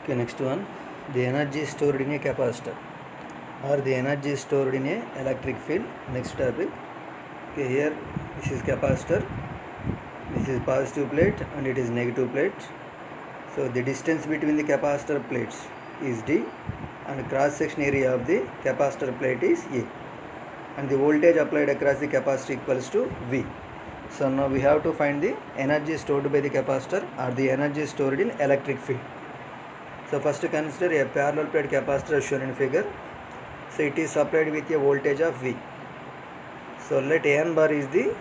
Okay, next one, the energy stored in a capacitor or the energy stored in a electric field. Next topic. Okay, here this is capacitor, this is positive plate and it is negative plate. So the distance between the capacitor plates is D and cross section area of the capacitor plate is A, and the voltage applied across the capacitor equals to V. So now we have to find the energy stored by the capacitor or the energy stored in electric field. So first consider a parallel plate capacitor as shown in figure. So it is supplied with a voltage of V. So let N bar is the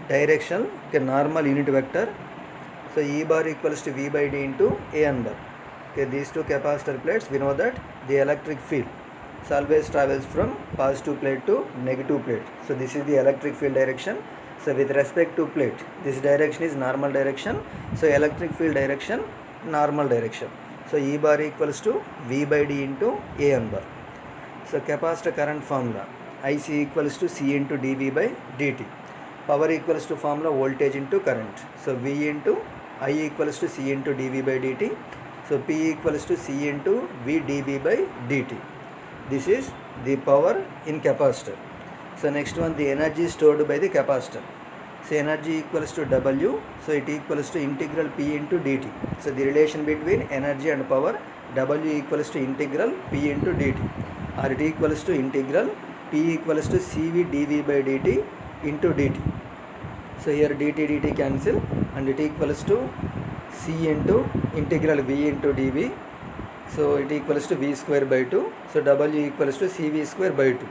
direction, okay, normal unit vector. So E bar equals to V by D into An bar. Okay, these two capacitor plates, we know that the electric field always travels from positive plate to negative plate. So this is the electric field direction. So with respect to plate, this direction is normal direction. So electric field direction, normal direction. So E bar equals to V by D into An bar. So capacitor current formula, IC equals to C into dV by dt. Power equals to formula voltage into current. So V into I equals to C into dV by dt. So P equals to C into V dV by dt. This is the power in capacitor. So next one, the energy stored by the capacitor. So energy equals to W, so it equals to integral P into dt. So the relation between energy and power, W equals to integral P into dt, or it equals to integral P equals to CV dV by dt into dt. So here dt cancel and it equals to C into integral V into dV. So it equals to V square by 2. So W equals to CV square by 2.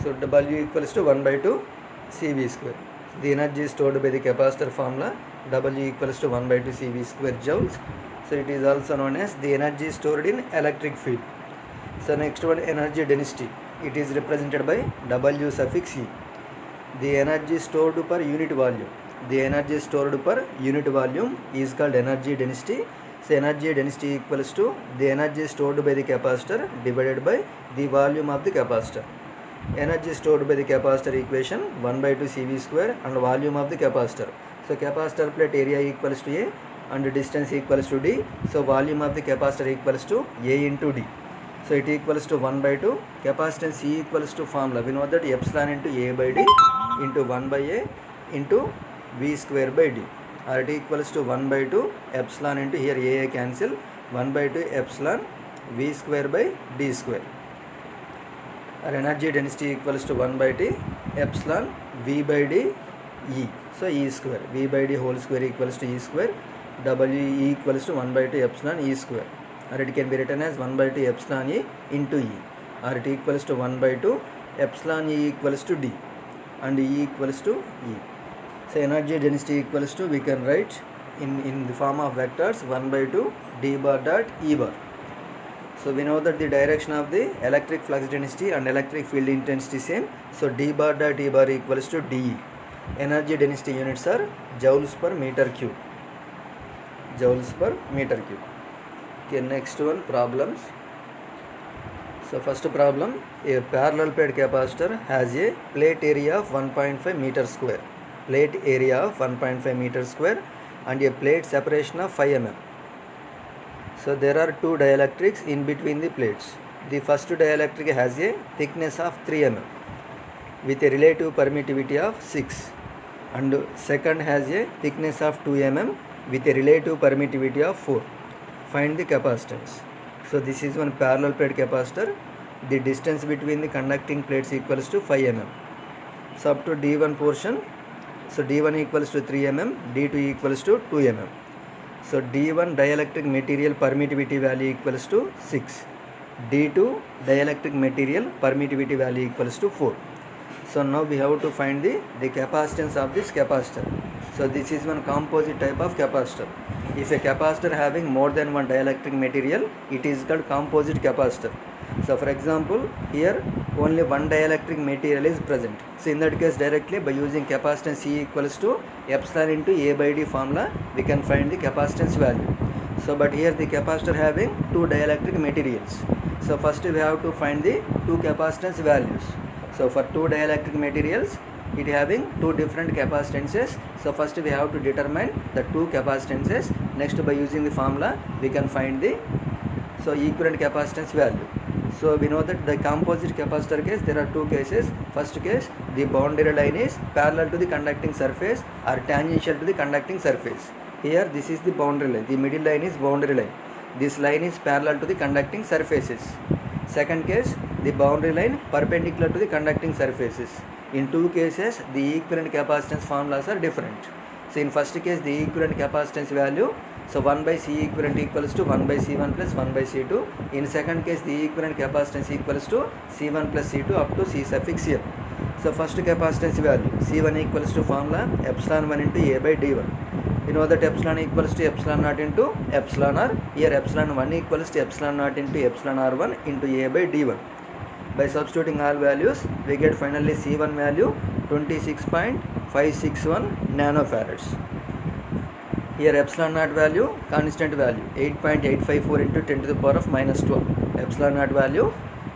So W equals to 1 by 2 CV square. The energy stored by the capacitor formula, W equals to 1 by 2 CV square joules. So it is also known as the energy stored in electric field. So next one, energy density. It is represented by W suffix E. The energy stored per unit volume. The energy stored per unit volume is called energy density. So energy density equals to the energy stored by the capacitor divided by the volume of the capacitor. Energy stored by the capacitor equation 1 by 2 CV square and volume of the capacitor. So capacitor plate area equals to A and distance equals to D. So volume of the capacitor equals to A into D. So it equals to 1 by 2. Capacitance E equals to formula. We know that epsilon into A by D into 1 by A into V square by D. Or it equals to 1 by 2 epsilon into, here A cancel, 1 by 2 epsilon V square by D square. Our energy density equals to 1 by T epsilon V by D E. So E square, V by D whole square equals to E square. W E equals to 1 by 2 epsilon E square. Or it can be written as 1 by 2 epsilon E into E. Or it equals to 1 by 2 epsilon E equals to D and E equals to E. So energy density equals to, we can write in the form of vectors 1 by 2 D bar dot E bar. So we know that the direction of the electric flux density and electric field intensity same. So D bar dot E bar equals to DE. Energy density units are joules per meter cube. Joules per meter cube. Okay, next one, problems. So first problem, a parallel plate capacitor has a plate area of 1.5 meter square. Plate area of 1.5 meter square and a plate separation of 5 mm. So there are two dielectrics in between the plates. The first dielectric has a thickness of 3 mm with a relative permittivity of 6, and second has a thickness of 2 mm with a relative permittivity of 4. Find the capacitance. So this is one parallel plate capacitor. The distance between the conducting plates equals to 5 mm. So up to D1 portion, so D1 equals to 3 mm, D2 equals to 2 mm. So D1 dielectric material permittivity value equals to 6. D2 dielectric material permittivity value equals to 4. So now we have to find the capacitance of this capacitor. So this is one composite type of capacitor. If a capacitor having more than one dielectric material, it is called composite capacitor. So for example, here only one dielectric material is present. So in that case, directly by using capacitance E equals to epsilon into A by D formula, we can find the capacitance value. So but here the capacitor having two dielectric materials. So first we have to find the two capacitance values. So for two dielectric materials, it having two different capacitances. So first we have to determine the two capacitances. Next, by using the formula, we can find the So equivalent capacitance value. So we know that the composite capacitor case, there are two cases. First case, the boundary line is parallel to the conducting surface or tangential to the conducting surface. Here this is the boundary line, the middle line is boundary line. This line is parallel to the conducting surfaces. Second case, the boundary line perpendicular to the conducting surfaces. In two cases, the equivalent capacitance formulas are different. So in first case, the equivalent capacitance value, so 1 by C equivalent equals to 1 by C1 plus 1 by C2. In second case, the equivalent capacitance equals to C1 plus C2 up to C suffix n. So first capacitance value, C1 equals to formula epsilon 1 into A by D1. You know that epsilon equals to epsilon naught into epsilon r. Here epsilon 1 equals to epsilon naught into epsilon r1 into A by D1. By substituting all values, we get finally C1 value 26.561 nanofarads. Here epsilon naught value, constant value 8.854 into 10 to the power of minus 12. Epsilon naught value,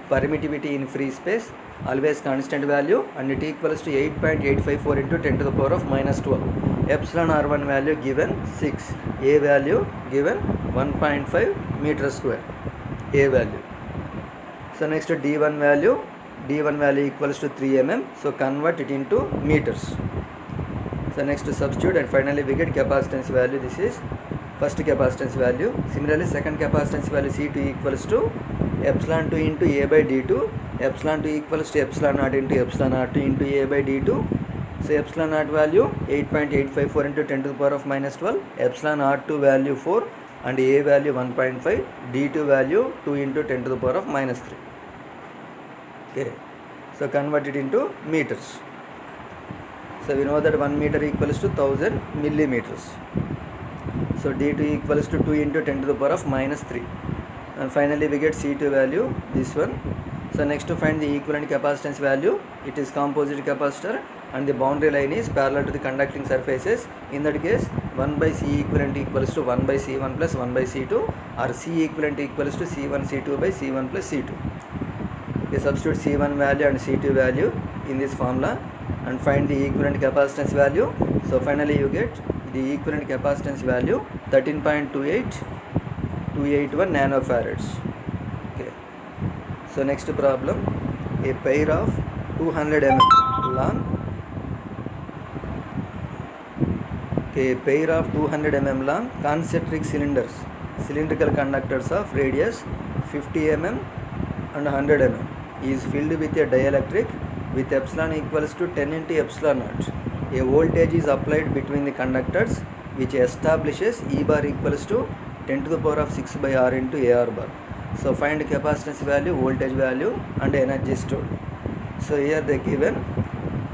permittivity in free space, always constant value, and it equals to 8.854 into 10 to the power of minus 12. Epsilon r1 value given 6, A value given 1.5 meter square, A value. So next D1 value equals to 3 mm, so convert it into meters. So next to substitute, and finally we get capacitance value. This is first capacitance value. Similarly second capacitance value C2 equals to epsilon 2 into A by D2. Epsilon 2 equals to epsilon naught into epsilon naught 2 into A by D2. So epsilon naught value 8.854 into 10 to the power of minus 12. Epsilon r2 value 4 and A value 1.5. D2 value 2 into 10 to the power of minus 3. Okay. So convert it into meters. So we know that 1 meter equals to 1000 millimeters. So D2 equals to 2 into 10 to the power of minus 3. And finally we get C2 value, this one. So next to find the equivalent capacitance value, it is composite capacitor and the boundary line is parallel to the conducting surfaces. In that case, 1 by C equivalent equals to 1 by C1 plus 1 by C2, or C equivalent equals to C1 C2 by C1 plus C2. We substitute C1 value and C2 value in this formula and find the equivalent capacitance value. So finally you get the equivalent capacitance value 13.281 nanofarads. Okay. So next problem, a pair of 200 mm long, a pair of 200 mm long concentric cylinders, cylindrical conductors of radius 50 mm and 100 mm is filled with a dielectric with epsilon equals to 10 into epsilon naught. A voltage is applied between the conductors which establishes E bar equals to 10 to the power of 6 by R into AR bar. So find capacitance value, voltage value and energy stored. So here they given,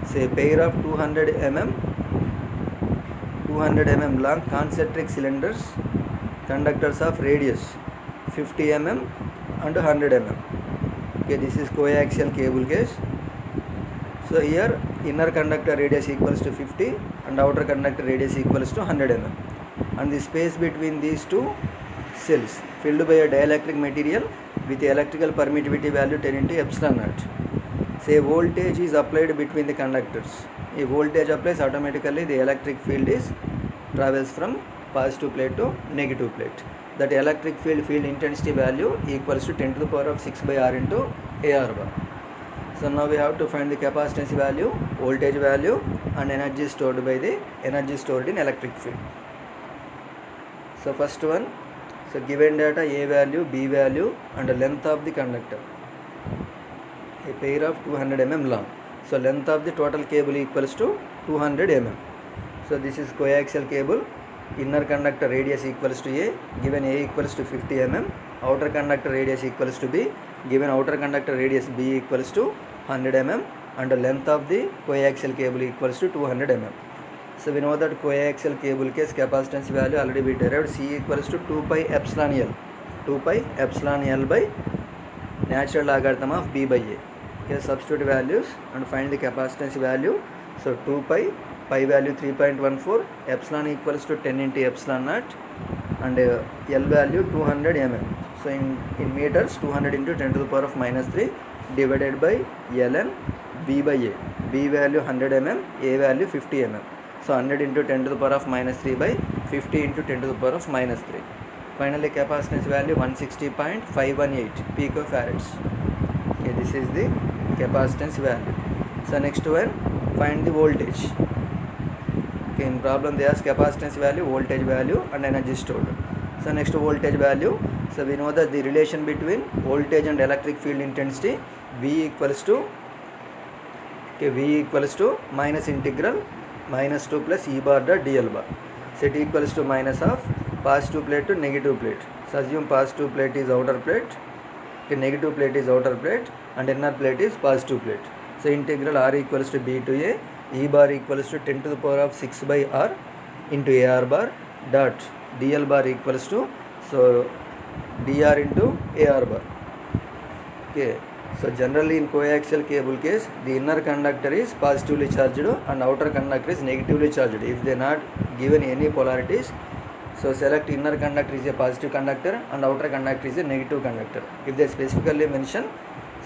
say pair of 200 mm long concentric cylinders, conductors of radius 50 mm and 100 mm. Okay, this is coaxial cable case. So here inner conductor radius equals to 50 and outer conductor radius equals to 100 mm. And the space between these two cells filled by a dielectric material with electrical permittivity value 10 into epsilon naught. Say voltage is applied between the conductors. If voltage applies, automatically the electric field is travels from positive plate to negative plate. That electric field intensity value equals to 10 to the power of 6 by R into AR bar. So now we have to find the capacitance value, voltage value and energy stored in electric field. So first one, so given data A value, B value and length of the conductor. A pair of 200 mm long. So length of the total cable equals to 200 mm. So this is coaxial cable. Inner conductor radius equals to A, given A equals to 50 mm. Outer conductor radius equals to B, given outer conductor radius B equals to 100 mm. And the length of the coaxial cable equals to 200 mm. So we know that coaxial cable case capacitance value already we derived. C equals to 2 pi epsilon L. 2 pi epsilon L by natural logarithm of B by A. Okay, substitute values and find the capacitance value. So 2 pi value 3.14, epsilon equals to 10 into epsilon naught and L value 200 mm. So in meters, 200 into 10 to the power of minus 3 divided by ln B by A. B value 100 mm, A value 50 mm. So 100 into 10 to the power of minus 3 by 50 into 10 to the power of minus 3. Finally capacitance value 160.518 picofarads. Okay, this is the capacitance value. So next one, find the voltage. Okay, in problem they ask capacitance value, voltage value and energy stored. So next voltage value. So we know that the relation between voltage and electric field intensity V equals to minus integral minus 2 plus E bar dot dl bar. So it equals to minus of positive plate to negative plate. So assume positive plate is outer plate, negative plate is outer plate and inner plate is positive plate. So integral R equals to B to A, E bar equals to 10 to the power of 6 by R into AR bar dot dl bar equals to dr into AR bar. Okay. So generally in coaxial cable case, the inner conductor is positively charged and outer conductor is negatively charged. If they are not given any polarities, so select inner conductor is a positive conductor and outer conductor is a negative conductor. If they specifically mention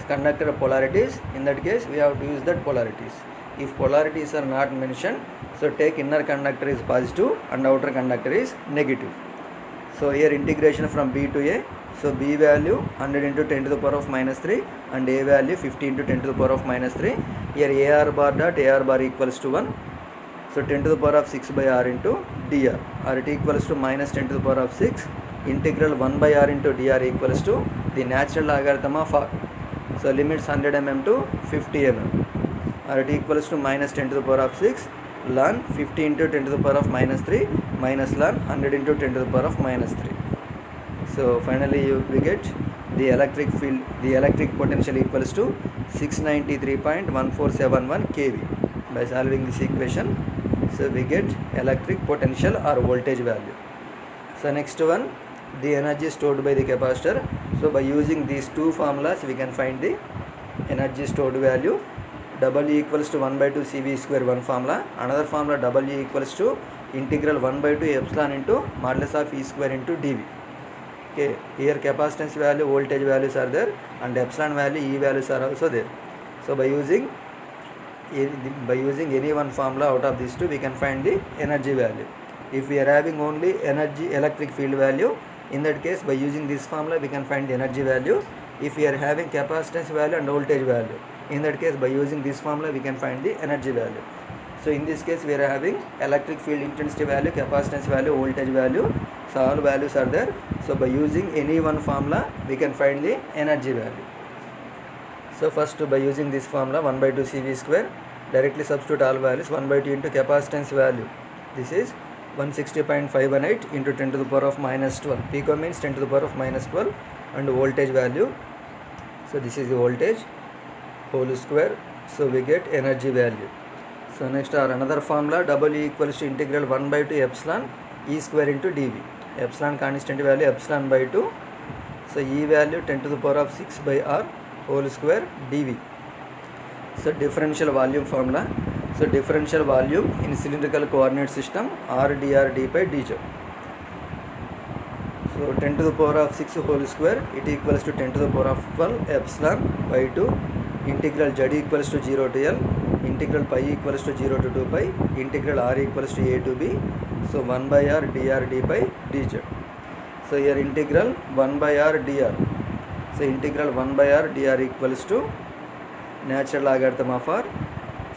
conductor polarities, in that case we have to use that polarities. If polarities are not mentioned, so take inner conductor is positive and outer conductor is negative. So here integration from B to A. So B value 100 into 10 to the power of minus 3 and A value 50 into 10 to the power of minus 3. Here AR bar dot AR bar equals to 1. So 10 to the power of 6 by R into dr, or it equals to minus 10 to the power of 6. Integral 1 by R into dr equals to the natural logarithm of R. So limits 100 mm to 50 mm, or it equals to minus 10 to the power of 6 ln 50 into 10 to the power of minus 3 minus ln 100 into 10 to the power of minus 3. So finally we get the electric field, the electric potential equals to 693.1471 kV. By solving this equation, so we get electric potential or voltage value. So next one, the energy stored by the capacitor. So by using these two formulas we can find the energy stored value. W equals to 1 by 2 CV square, one formula. Another formula W equals to integral 1 by 2 epsilon into modulus of E square into dV. Okay, here capacitance value, voltage values are there and epsilon value, E values are also there. So by using any one formula out of these two, we can find the energy value. If we are having only energy electric field value, in that case by using this formula we can find the energy value. If we are having capacitance value and voltage value, in that case by using this formula we can find the energy value. So in this case we are having electric field intensity value, capacitance value, voltage value. So all values are there. So by using any one formula we can find the energy value. So first by using this formula 1 by 2 CV square, directly substitute all values. 1 by 2 into capacitance value, this is 160.518 into 10 to the power of minus 12. Pico means 10 to the power of minus 12, and voltage value. So this is the voltage whole square. So we get energy value. So next our another formula, W equals to integral 1 by 2 epsilon E square into dV. Epsilon constant value epsilon by 2. So E value 10 to the power of 6 by R whole square dV. So differential volume formula. So differential volume in cylindrical coordinate system R dr d by dz. So 10 to the power of 6 whole square, it equals to 10 to the power of 12 epsilon by 2. Integral z equals to 0 to L. Integral pi equals to 0 to 2 pi. Integral R equals to A to B. So 1 by R dr d by dz. So here integral 1 by R dr. So integral 1 by R dr equals to natural logarithm of R.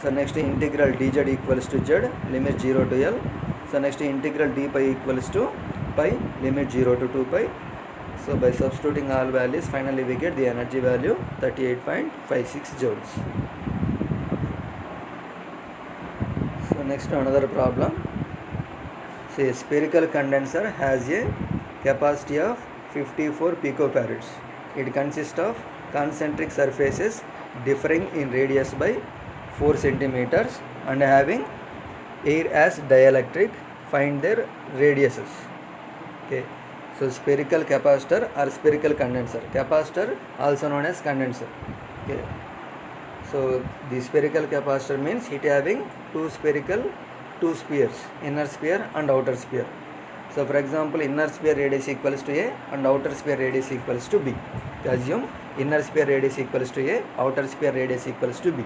So next integral dz equals to z, limit 0 to L. So next integral d pi equals to pi, limit 0 to 2 pi. So by substituting all values, finally we get the energy value 38.56 joules. So next another problem. Say spherical condenser has a capacity of 54 picofarads. It consists of concentric surfaces differing in radius by 4 centimeters and having air as dielectric. Find their radiuses. Okay. So spherical capacitor or spherical condenser. Capacitor also known as condenser. Okay. So the spherical capacitor means it having two spheres, inner sphere and outer sphere. So for example, inner sphere radius equals to A and outer sphere radius equals to B. Assume inner sphere radius equals to A, outer sphere radius equals to B.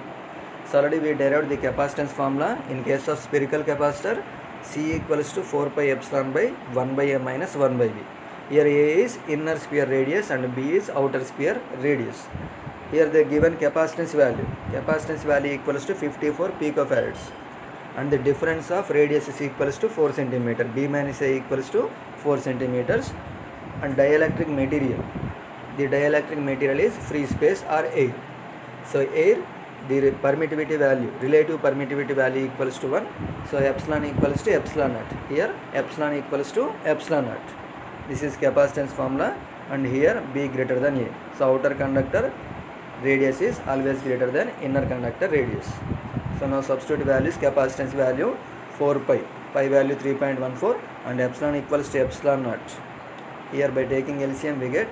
So already we derived the capacitance formula. In case of spherical capacitor, C equals to 4 pi epsilon by 1 by A minus 1 by B. Here A is inner sphere radius and B is outer sphere radius. Here they given capacitance value. Capacitance value equals to 54 picofarads. And the difference of radius is equals to 4 centimeter. B minus A equals to 4 centimeters. And dielectric material. The dielectric material is free space or air. So air, the permittivity value, relative permittivity value equals to 1. So epsilon equals to epsilon naught. Here epsilon equals to epsilon naught. This is capacitance formula, and here B greater than A. So outer conductor radius is always greater than inner conductor radius. So now substitute values: capacitance value 4 pi, pi value 3.14, and epsilon equals to epsilon naught. Here by taking LCM we get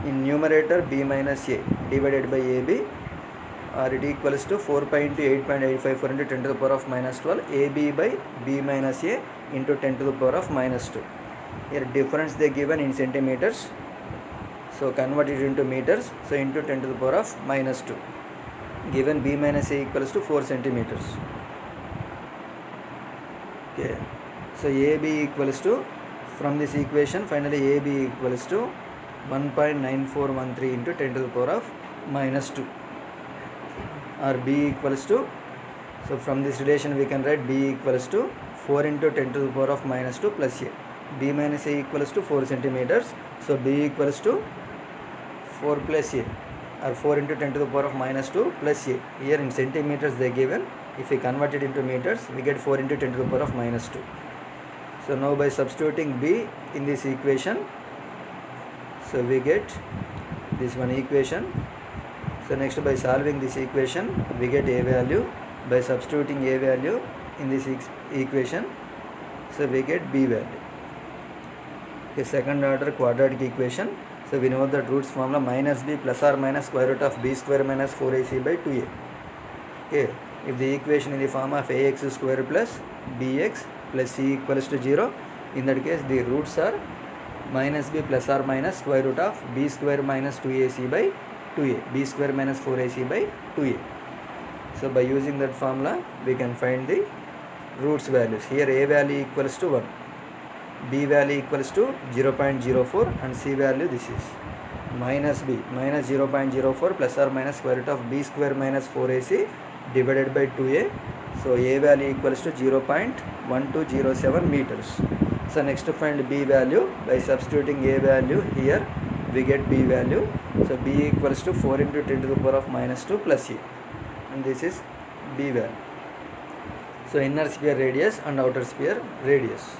in numerator B minus A divided by AB, or it equals to 4 pi into 8.854 into 10 to the power of minus 12, AB by B minus A into 10 to the power of minus 2. Here difference they given in centimeters, so convert it into meters, so into 10 to the power of minus 2. Given B minus A equals to 4 centimeters. Okay, so AB equals to, from this equation finally AB equals to 1.9413 into 10 to the power of minus 2, or B equals to, so from this relation we can write B equals to 4 into 10 to the power of minus 2 plus A. B minus A equals to 4 centimeters, so B equals to 4 plus A, or 4 into 10 to the power of minus 2 plus A. Here in centimeters they given, if we convert it into meters we get 4 into 10 to the power of minus 2. So now by substituting B in this equation, so we get this one equation. So next by solving this equation we get A value. By substituting A value in this equation, so we get B value. Okay, second order quadratic equation. So we know that roots formula minus B plus or minus square root of B square minus 4AC by 2A. Okay, if the equation in the form of AX square plus BX plus C equals to 0, in that case the roots are minus B plus or minus square root of B square minus 2AC by 2A, B square minus 4AC by 2A. So by using that formula we can find the roots values. Here A value equals to 1, B value equals to 0.04, and C value this is minus B minus 0.04 plus or minus square root of B square minus 4AC divided by 2A. So A value equals to 0.1207 meters. So next to find B value, by substituting A value here we get B value. So B equals to 4 into 10 to the power of minus 2 plus A, and this is B value. So inner sphere radius and outer sphere radius.